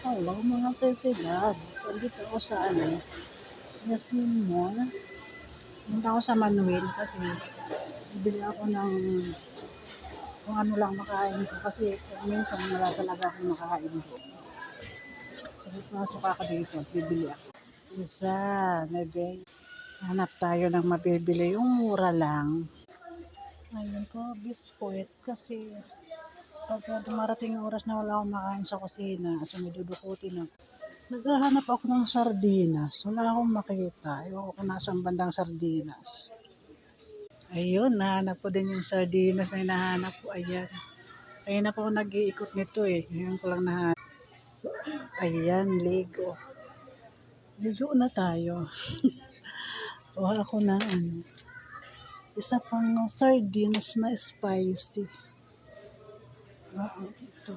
Hello mga sisilads. Andito ako sa Yasmin Mall. Punta ako sa Manuel kasi bibili ako ng kung ano lang makain ko kasi minsan wala talaga akong makain doon. Sabi ko masok ako dito at bibili ako. Isa, nebe. Hanap tayo ng mabibili yung mura lang. Ayun po, biskuit kasi pag dumarating yung oras na wala akong makain sa kusina, so may dudukutin ako. Naghahanap ako ng sardinas. Wala akong makita. Ewan ko kung nasaan bandang sardinas. Ayun, nahanap ko din yung sardinas na hinahanap ko. Ayan. Ayun ako nag-iikot nito eh. Ngayon ko lang nahanap. So, ayan, Lego. Ligo na tayo. Kuha ako na isa pang sardinas na spicy. Ito.